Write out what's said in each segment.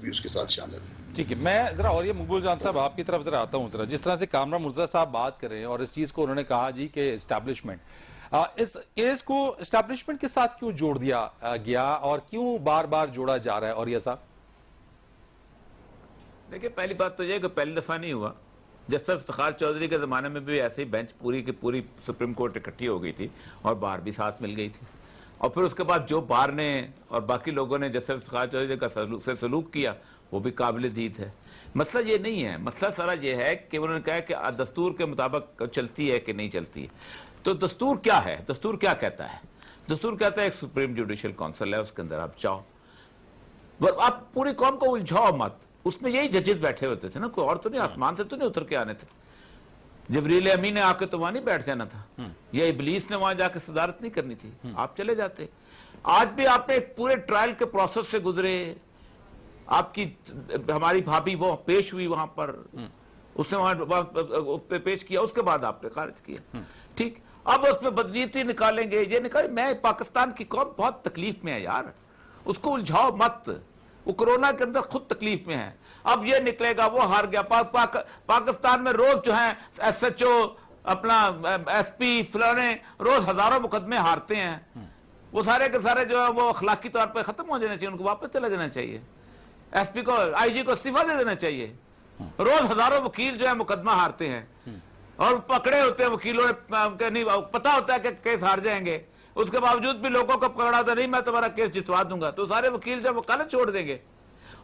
بھی اس کے ساتھ شامل ہیں۔ ٹھیک ہے، میں ذرا اور یہ مقبول جان صاحب آپ کی طرف ذرا آتا ہوں. ذرا جس طرح سے کامران مرزا صاحب بات کر رہے ہیں اور اس چیز کو انہوں نے کہا جی کہ اسٹیبلشمنٹ، اس کیس کو اسٹیبلشمنٹ کے ساتھ کیوں جوڑ دیا گیا اور کیوں بار بار جوڑا جا رہا ہے؟ اور یہ صاحب دیکھیں، پہلی بات تو یہ کہ پہلی دفعہ نہیں ہوا. جسٹس افتخار چودھری کے زمانے میں بھی ایسے ہی بینچ پوری کی پوری سپریم کورٹ اکٹھی ہو گئی تھی اور بار بھی ساتھ مل گئی تھی. اور پھر اس کے بعد جو بار نے اور باقی لوگوں نے جسٹس افتخار چودھری کا سلوک کیا وہ بھی قابل دید ہے. مسئلہ یہ نہیں ہے، مسئلہ سارا یہ ہے کہ انہوں نے کہا کہ دستور کے مطابق چلتی ہے کہ نہیں چلتی ہے. تو دستور کیا ہے؟ دستور کیا کہتا ہے؟ دستور کہتا ہے ایک سپریم جوڈیشل کونسل ہے، اس کے اندر آپ جاؤ، آپ پوری قوم کو الجھاؤ مت. اس میں یہی ججز بیٹھے ہوتے تھے نا، کوئی اور تو نہیں، آسمان سے تو نہیں اتر کے آنے تھے. جبریل امین نے آ کے تو وہاں نہیں بیٹھ جانا تھا، یا ابلیس نے وہاں جا کے صدارت نہیں کرنی تھی، آپ چلے جاتے. آج بھی آپ نے ایک پورے ٹرائل کے پروسیس سے گزرے. آپ کی ہماری بھابھی وہ پیش ہوئی وہاں پر، اس نے وہاں پیش کیا، اس کے بعد آپ نے خارج کیا. ٹھیک، اب اس میں بدنیتی نکالیں گے، یہ نکالیں. میں پاکستان کی قوم بہت تکلیف میں ہے یار، اس کو الجھاؤ مت. وہ کرونا کے اندر خود تکلیف میں ہے. اب یہ نکلے گا وہ ہار گیا. پاکستان میں روز جو ہیں ایس ایچ او، اپنا ایس پی فلانے روز ہزاروں مقدمے ہارتے ہیں. وہ سارے کے سارے جو ہیں وہ اخلاقی طور پہ ختم ہو جانے چاہیے، ان کو واپس چلا جانا چاہیے. ایس پی کو، آئی جی کو استعفیٰ دے دینا چاہیے. روز ہزاروں وکیل جو ہے مقدمہ ہارتے ہیں اور پکڑے ہوتے ہیں وکیلوں نے، نہیں پتا ہوتا ہے کہ کیس ہار جائیں گے، اس کے باوجود بھی لوگوں کو پکڑا ہوتا ہے نہیں میں تمہارا کیس جتوا دوں گا. تو سارے وکیل جو وکالت چھوڑ دیں گے.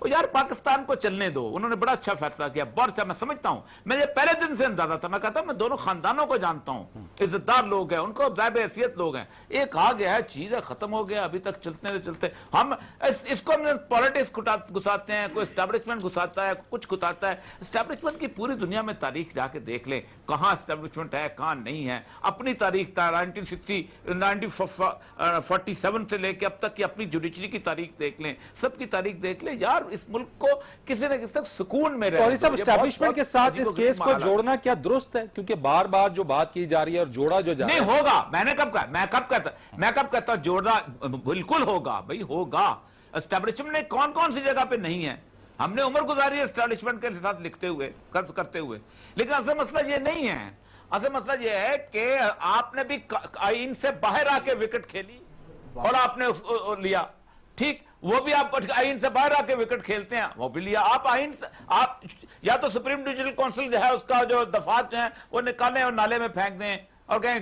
وہ یار پاکستان کو چلنے دو. انہوں نے بڑا اچھا فیصلہ کیا، بہت اچھا. میں سمجھتا ہوں، میں یہ پہلے دن سے اندازہ تھا. میں کہتا ہوں میں دونوں خاندانوں کو جانتا ہوں، عزت دار لوگ ہیں، ان کو ذائب حیثیت لوگ ہیں. ایک آ گیا ہے، چیز ہے، ختم ہو گیا. ابھی تک چلتے ہم اس کو پالیٹکس گھساتے ہیں، کوئی اسٹیبلشمنٹ گھساتا ہے، کچھ گھساتا ہے. اسٹیبلشمنٹ کی پوری دنیا میں تاریخ جا کے دیکھ لیں، کہاں اسٹیبلشمنٹ ہے کہاں نہیں ہے. اپنی تاریخ 1947 سے لے کے اب تک کی اپنی جوڈیشری کی تاریخ دیکھ لیں، سب کی تاریخ دیکھ لیں. یار اس ملک کو کسی نہ کسی تک سکون میں رہے. اور صاحب اسٹیبلشمنٹ کے ساتھ اس کیس کو جوڑنا کیا درست ہے؟ کیونکہ بار بار جو بات کی جا رہی ہے اور جوڑا جو جا رہا ہے نہیں ہوگا. میں کب کہتا جوڑنا بالکل ہوگا بھائی، ہوگا. اسٹیبلشمنٹ کون سی جگہ پہ نہیں ہے. ہم نے عمر گزاری ہے اسٹیبلشمنٹ کے ساتھ لکھتے ہوئے کرتے ہوئے. لیکن اصل مسئلہ یہ نہیں ہے. اصل مسئلہ یہ ہے کہ آپ نے بھی آئین سے باہر آ کے وکٹ کھیلی اور آپ نے لیا. ٹھیک، وہ بھی آپ آئین سے باہر آ کے وکٹ کھیلتے ہیں، وہ بھی لیا. آپ آئین سے آپ یا تو سپریم جوڈیشل کونسل جو ہے اس کا جو دفعات جو ہیں وہ نکالیں اور نالے میں پھینک دیں اور کہیں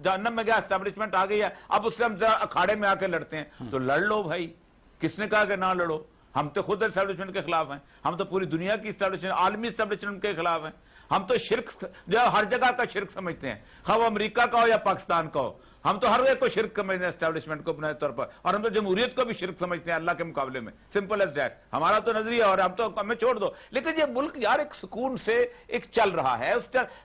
جہنم میں گیا، اسٹیبلشمنٹ آ گئی ہے، اب اس سے ہم اکھاڑے میں آ کے لڑتے ہیں. تو لڑ لو بھائی، کس نے کہا کہ نہ لڑو؟ ہم تو خود اسٹیبلشمنٹ کے خلاف ہیں. ہم تو پوری دنیا کی اسٹیبلشمنٹ، عالمی اسٹیبلشمنٹ کے خلاف ہیں. ہم تو شرک جو ہر جگہ کا شرک سمجھتے ہیں، خواہ وہ امریکہ کا ہو یا پاکستان کا ہو. ہم تو ہر ایک کو شرک سمجھتے ہیں اسٹیبلشمنٹ کو بنیادی طور پر. اور ہم تو جمہوریت کو بھی شرک سمجھتے ہیں اللہ کے مقابلے میں. سمپل ایز دیٹ ہمارا تو نظریہ. اور ہم تو ہمیں چھوڑ دو. لیکن یہ ملک یار ایک سکون سے ایک چل رہا ہے.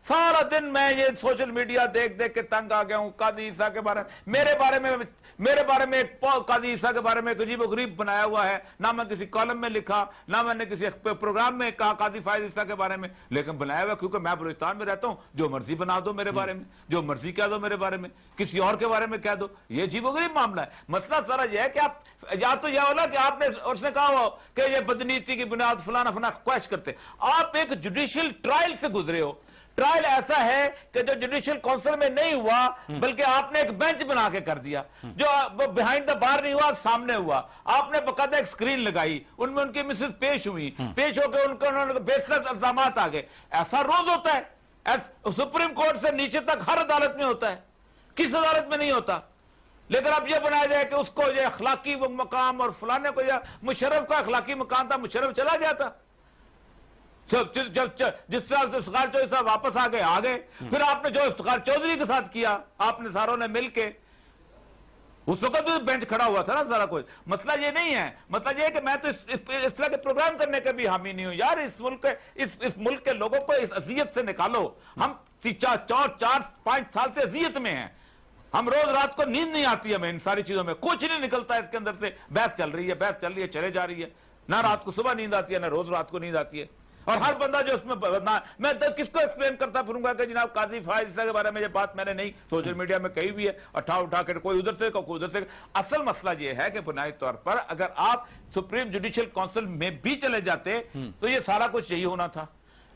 سارا دن میں یہ سوشل میڈیا دیکھ کے تنگ آ گیا ہوں. قاضی عیسیٰ کے بارے میں میرے بارے میں ایک قاضی عیسیٰ کے بارے میں ایک عجیب و غریب بنایا ہوا ہے. نہ میں کسی کالم میں لکھا، نہ میں نے کسی پروگرام میں کہا قاضی فائز عیسیٰ کے بارے میں، لیکن بنایا ہوا کیونکہ میں بلوچستان میں رہتا ہوں. جو مرضی بنا دو میرے بارے میں، جو مرضی کہہ دو میرے بارے میں، کسی اور کے بارے میں کہہ دو. یہ عجیب و غریب معاملہ ہے. مسئلہ سارا یہ ہے کہ آپ یا تو یہ ہونا کہ آپ نے اس نے کہا ہو کہ یہ بدنیتی کی بنیاد فلانا خواہش کرتے. آپ ایک جوڈیشل ٹرائل سے گزرے ہو. ٹرائل ایسا ہے کہ جو جوڈیشل کونسل میں نہیں ہوا بلکہ آپ نے ایک بینچ بنا کے کر دیا، جو بیہائنڈ دا بار نہیں ہوا، سامنے ہوا. آپ نے باقاعدہ ایک سکرین لگائی، ان میں ان کی مسز پیش ہوئی، پیش ہو کے انہوں نے بیسلر الزامات آ گئے. ایسا روز ہوتا ہے. سپریم کورٹ سے نیچے تک ہر عدالت میں ہوتا ہے، کس عدالت میں نہیں ہوتا. لیکن اب یہ بنایا جائے کہ اس کو یہ اخلاقی مقام اور فلانے کو، مشرف کا اخلاقی مقام تھا، مشرف چلا گیا تھا. جس طرح سے افتخار چودھری صاحب واپس آ گئے. پھر آپ نے جو افتخار چودھری کے ساتھ کیا، آپ نے ساروں نے مل کے، اس وقت بھی بینچ کھڑا ہوا تھا نا سارا کچھ. مسئلہ یہ نہیں ہے. مسئلہ یہ ہے کہ میں تو اس طرح کے پروگرام کرنے کے بھی حامی نہیں ہوں. یار اس ملک کے لوگوں کو اس اذیت سے نکالو. ہم 4-5 سال سے اذیت میں ہیں. ہم روز رات کو نیند نہیں آتی ہمیں ان ساری چیزوں میں. کچھ نہیں نکلتا ہے اس کے اندر سے. بحث چل رہی ہے چلے جا رہی ہے. نہ رات کو صبح نیند آتی ہے، نہ روز رات کو نیند آتی ہے. اور ہر بندہ جو اس میں میں کس کو ایکسپلین کرتا پھروں گا کہ جناب قاضی فائز عیسیٰ کے بارے میں یہ بات میں نے نہیں سوشل میڈیا میں کہی بھی ہے، اٹھا کے کوئی ادھر سے کوئی ادھر سے. اصل مسئلہ یہ ہے کہ بنیادی طور پر اگر آپ سپریم جوڈیشل کونسل میں بھی چلے جاتے تو یہ سارا کچھ یہی ہونا تھا،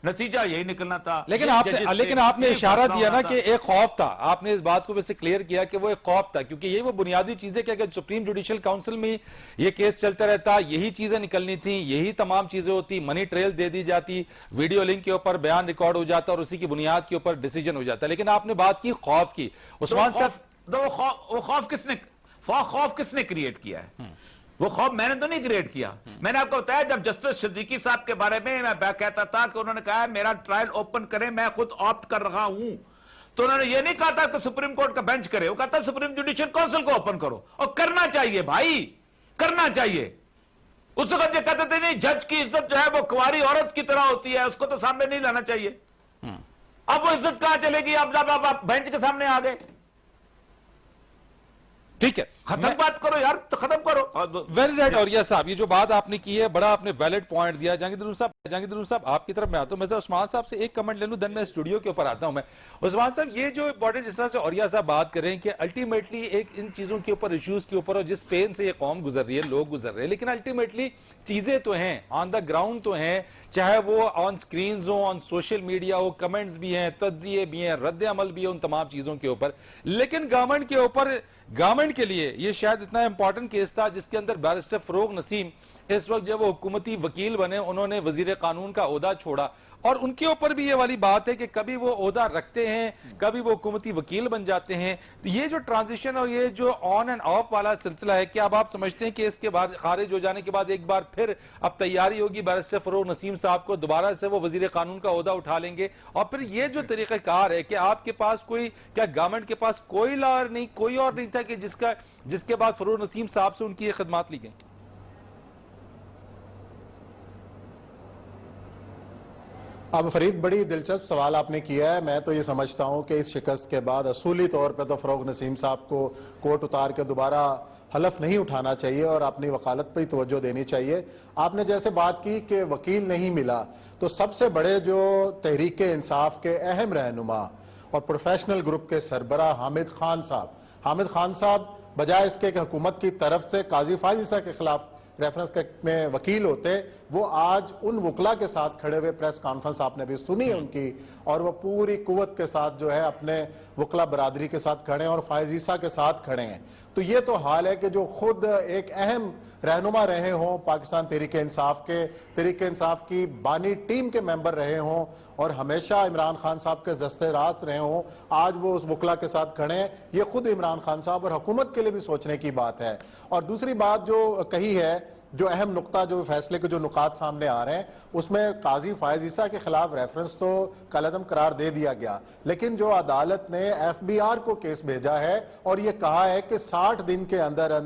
نتیجہ یہی نکلنا تھا. لیکن آپ نے اشارہ دیا نا کہ ایک خوف تھا، آپ نے اس بات کو ویسے کلیئر کیا کہ وہ ایک خوف تھا، کیونکہ یہ وہ بنیادی چیزیں کہ اگر سپریم جوڈیشل کاؤنسل میں یہ کیس چلتا رہتا، یہی چیزیں نکلنی تھیں، یہی تمام چیزیں ہوتی، منی ٹریل دے دی جاتی، ویڈیو لنک کے اوپر بیان ریکارڈ ہو جاتا اور اسی کی بنیاد کے اوپر ڈیسیجن ہو جاتا. لیکن آپ نے بات کی خوف کی. عثمان صاحب، وہ خوف کس نے کریٹ کیا ہے؟ وہ خوف میں نے تو نہیں کریٹ کیا. میں نے آپ کو بتایا جب جسٹس صدیقی صاحب کے بارے میں میں کہتا تھا کہ انہوں نے کہا میرا ٹرائل اوپن کریں، میں خود آپٹ کر رہا ہوں، تو انہوں نے یہ نہیں کہا تھا کہ سپریم کورٹ کا بینچ کرے، وہ کہتا سپریم جوڈیشل کونسل کو اوپن کرو. اور کرنا چاہیے بھائی، کرنا چاہیے. اس وقت یہ کہتے تھے نہیں جج کی عزت جو ہے وہ کنواری عورت کی طرح ہوتی ہے، اس کو تو سامنے نہیں لانا چاہیے. اب وہ عزت کہاں چلے گی اب جب آپ بینچ کے سامنے آ گئے؟ ٹھیک ہے، ختم بات کرو یار، تو ختم کرو. Very right. اور صاحب یہ جو بات آپ نے کی ہے بڑا آپ نے ویلڈ پوائنٹ دیا. جہانگیر صاحب آپ کی طرف میں آتا ہوں. میں عثمان صاحب سے ایک کمنٹ لے لوں دن میں اسٹوڈیو کے اوپر آتا ہوں. میں عثمان صاحب یہ جو امپورٹنٹ جس طرح سے اوریا صاحب بات کر رہے ہیں کہ الٹیمیٹلی ایک ان چیزوں کے اوپر ایشوز کے اوپر اور جس پین سے یہ قوم گزر رہی ہے، لوگ گزر رہے ہیں، لیکن الٹیمیٹلی چیزیں تو ہیں آن دا گراؤنڈ تو ہیں، چاہے وہ آن سکرینز ہو، آن سوشل میڈیا ہو، کمنٹس بھی ہیں، تجزیے بھی ہیں، رد عمل بھی ہے ان تمام چیزوں کے اوپر. لیکن گورنمنٹ کے اوپر، گورنمنٹ کے لیے یہ شاید اتنا امپورٹنٹ کیس تھا جس کے اندر بیرسٹر فروغ نسیم اس وقت جب وہ حکومتی وکیل بنے، انہوں نے وزیر قانون کا عہدہ چھوڑا، اور ان کے اوپر بھی یہ والی بات ہے کہ کبھی وہ عہدہ رکھتے ہیں، کبھی وہ حکومتی وکیل بن جاتے ہیں. یہ جو ٹرانزیشن اور یہ جو آن اینڈ آف والا سلسلہ ہے، کیا اب آپ سمجھتے ہیں کہ اس کے بعد خارج ہو جانے کے بعد ایک بار پھر اب تیاری ہوگی بیرسٹر فروغ نسیم صاحب کو دوبارہ سے وہ وزیر قانون کا عہدہ اٹھا لیں گے؟ اور پھر یہ جو طریقہ کار ہے کہ آپ کے پاس کوئی، کیا گورنمنٹ کے پاس کوئی لائر نہیں، کوئی اور نہیں تھا کہ جس کے بعد فروغ نسیم صاحب سے ان کی یہ خدمات لی گئیں؟ اب فرید بڑی دلچسپ سوال آپ نے کیا ہے. میں تو یہ سمجھتا ہوں کہ اس شکست کے بعد اصولی طور پہ تو فروغ نسیم صاحب کو کوٹ اتار کے دوبارہ حلف نہیں اٹھانا چاہیے اور اپنی وکالت پہ ہی توجہ دینی چاہیے. آپ نے جیسے بات کی کہ وکیل نہیں ملا، تو سب سے بڑے جو تحریک انصاف کے اہم رہنما اور پروفیشنل گروپ کے سربراہ حامد خان صاحب بجائے اس کے کہ حکومت کی طرف سے قاضی فائز عیسیٰ کے خلاف ریفرنس میں وکیل ہوتے، وہ آج ان وکلا کے ساتھ کھڑے ہوئے، پریس کانفرنس آپ نے بھی سنی ہے ان کی، اور وہ پوری قوت کے ساتھ جو ہے اپنے وکلا برادری کے ساتھ کھڑے ہیں اور فائز عیسیٰ کے ساتھ کھڑے ہیں. تو یہ تو حال ہے کہ جو خود ایک اہم رہنما رہے ہوں پاکستان تحریک انصاف کی بانی ٹیم کے ممبر رہے ہوں اور ہمیشہ عمران خان صاحب کے دستے راست رہے ہوں، آج وہ اس وکلا کے ساتھ کھڑے ہیں. یہ خود عمران خان صاحب اور حکومت کے لیے بھی سوچنے کی بات ہے. اور دوسری بات جو کہی ہے، جو اہم نقطہ جو فیصلے کے جو نکات سامنے آ رہے ہیں، اس میں قاضی فائز عیسیٰ کے خلاف ریفرنس تو کالعدم قرار دے دیا گیا، لیکن جو عدالت نے ایف بی آر کو کیس بھیجا ہے اور یہ کہا ہے کہ 60 دن کے اندر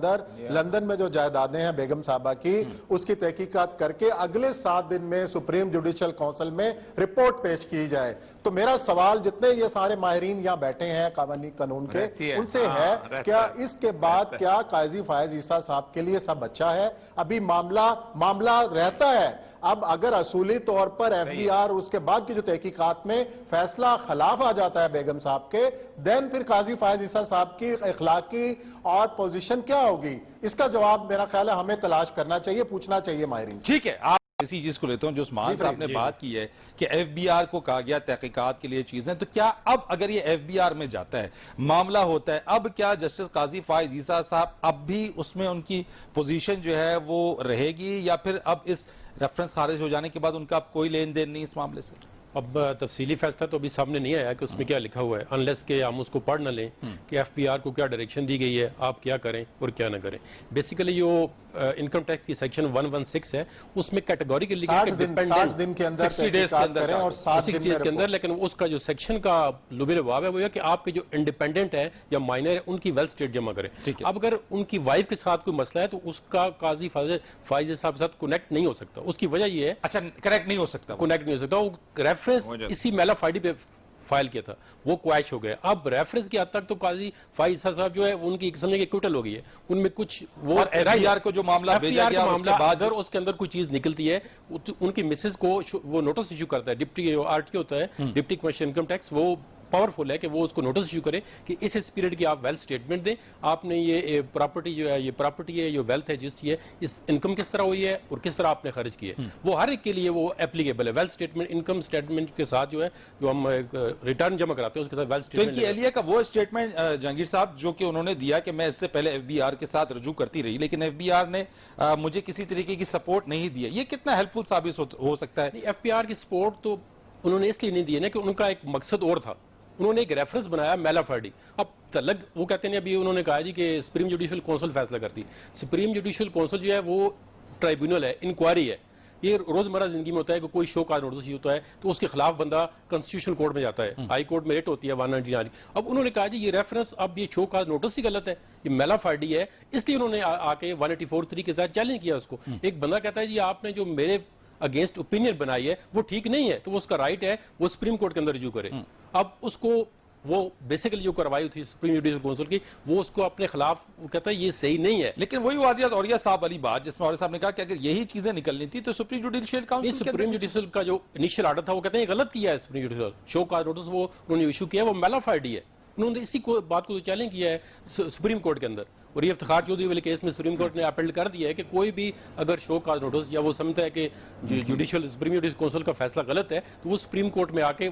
لندن میں جو جائیدادیں ہیں بیگم صاحبہ کی، اس کی تحقیقات کر کے اگلے 7 دن میں سپریم جوڈیشل کونسل میں رپورٹ پیش کی جائے. تو میرا سوال جتنے یہ سارے ماہرین یہاں بیٹھے ہیں قانون کے، ان سے ہے کیا اس کے بعد کیا قاضی فائز عیسیٰ صاحب کے لیے سب اچھا ہے؟ ابھی معاملہ رہتا ہے. اب اگر اصولی طور پر ایف بی آر اس کے بعد کی جو تحقیقات میں فیصلہ خلاف آ جاتا ہے بیگم صاحب کے، دین پھر قاضی فائز عیسیٰ صاحب کی اخلاقی اور پوزیشن کیا ہوگی؟ اس کا جواب میرا خیال ہے ہمیں تلاش کرنا چاہیے، پوچھنا چاہیے ماہرین. ٹھیک ہے، اسی چیز کو لیتا ہوں جو عثمان صاحب نے بات کی ہے کہ ایف بی آر کو کہا گیا تحقیقات کے لیے چیزیں، تو کیا اب اگر یہ ایف بی آر میں جاتا ہے، معاملہ ہوتا ہے، اب کیا جسٹس قاضی فائز عیسیٰ صاحب اب بھی اس میں ان کی پوزیشن جو ہے وہ رہے گی، یا پھر اب اس ریفرنس خارج ہو جانے کے بعد ان کا اب کوئی لین دین نہیں اس معاملے سے؟ اب تفصیلی فیصلہ تو ابھی سامنے نہیں آیا کہ اس میں کیا لکھا ہوا ہے، انلیس کہ ہم اس کو پڑھ نہ لیں کہ ایف پی آر کو کیا ڈائریکشن دی گئی ہے، آپ کیا کریں اور کیا نہ کریں. بیسیکلی جو انکم ٹیکس کی سیکشن 116 ہے اس میں کیٹیگوریکلی 60 دن کے اندر 60 ڈیز کے اندر اور 7 دن کے اندر، لیکن اس کا جو سیکشن کا لبِ لباب ہے وہ یہ کہ آپ کے جو انڈیپینڈنٹ ہیں یا مائنر ہیں ان کی ویلتھ اسٹیٹ جمع کریں. اب اگر ان کی وائف کے ساتھ کوئی مسئلہ ہے تو اس کا قاضی فائز صاحب کے ساتھ کنیکٹ نہیں ہو سکتا. اس کی وجہ یہ ہے، اچھا کنیکٹ نہیں ہو سکتا، وہ ریفرنس اسی میل آف آئی ڈی پہ فائل کیا تھا وہ کویش ہو گیا. اب ریفرنس کی حد تک تو قاضی فائز صاحب جو ہے ان کی سمجھے کہ کوئٹل ہو گئی ہے, ان میں کچھ وہ اور FBR کو جو معاملہ بھیجا گیا اس کے بعد اگر اس کے اندر کوئی چیز نکلتی ہے ان کی مسز کو وہ نوٹس ایشو کرتا ہے, ڈپٹی RTO ہوتا ہے, ڈپٹی کمشنر انکم ٹیکس, وہ پاورفل ہے کہ وہ اس کو نوٹس ایشو کرے کہ اس پیریڈ کی آپ ویلتھ اسٹیٹمنٹ دیں, آپ نے یہ پراپرٹی جو ہے, یہ پراپرٹی ہے, یہ ویلتھ ہے جس کی ہے, اس انکم کس طرح ہوئی ہے اور کس طرح آپ نے خرچ کی ہے, وہ ہر ایک کے لیے وہ اپلیکیبل ہے. ویلتھ اسٹیٹمنٹ انکم اسٹیٹمنٹ کے ساتھ جو ہے جو ہم ریٹرن جمع کراتے ہیں اس کے ساتھ ویلتھ تو ان کی اسٹیٹمنٹ. اہلیہ کا وہ اسٹیٹمنٹ جہانگیر صاحب جو کہ انہوں نے دیا کہ میں اس سے پہلے FBR کے ساتھ رجوع کرتی رہی لیکن FBR نے مجھے کسی طریقے کی سپورٹ نہیں دیا, یہ کتنا ہیلپ فل ثابت ہو سکتا ہے؟ FPR کی سپورٹ تو انہوں نے اس لیے نہیں دی نا کہ ان کا ایک مقصد اور تھا, انہوں نے ایک ریفرنس بنایا میلا فارڈی. اب تلگ وہ کہتے ہیں ابھی انہوں نے کہا جی کہ سپریم جوڈیشل کونسل فیصلہ کرتی. سپریم جوڈیشل کونسل جو ہے وہ ٹرائبیونل ہے, انکوائری ہے. یہ روزمرہ زندگی میں ہوتا ہے کہ کوئی شو کاز نوٹس ہوتا ہے تو اس کے خلاف بندہ کنسٹیٹیوشنل کورٹ میں جاتا ہے, ہائی کورٹ میں ریٹ ہوتی ہے 199. اب انہوں نے کہا جی یہ ریفرنس اب یہ شو کاز نوٹس ہی غلط ہے, یہ میلا فارڈی ہے, اس لیے انہوں نے آ کے 184(3) کے ساتھ چیلنج کیا اس کو. ایک بندہ کہتا ہے جی آپ نے جو میرے اگینسٹ اوپینین بنائی ہے وہ ٹھیک نہیں ہے تو وہ اس کا رائٹ ہے وہ سپریم کورٹ کے اندر رجوع کرے. اب اس کو وہ بیسیکلی جو کروائی تھی سپریم جوڈیشل کونسل کی وہ اس کو اپنے خلاف وہ کہتا ہے یہ صحیح نہیں ہے. لیکن وہی واضح اوریہ صاحب والی بات جس میں اوریہ صاحب نے کہا کہ اگر یہی چیزیں نکلنی تھی تو supreme judicial council supreme judicial کا جو انیشل آرڈر تھا وہ کہتے ہیں یہ غلط کیا ہے supreme judicial show cause notice وہ انہوں نے ایشو کیا ہے وہ میلا فارڈی ہے. انہوں نے اسی بات کو چیلنج کیا ہے سپریم کورٹ کے اندر, اور یہ افتخار چودھری والے کیس میں سپریم کورٹ نے اپیل کر دیا ہے کہ کوئی بھی اگر شو کاز نوٹس یا وہ سمجھتا ہے کہ جوڈیشل سپریم جوڈیشل کونسل کا فیصلہ غلط ہے تو وہ سپریم کورٹ میں آ کے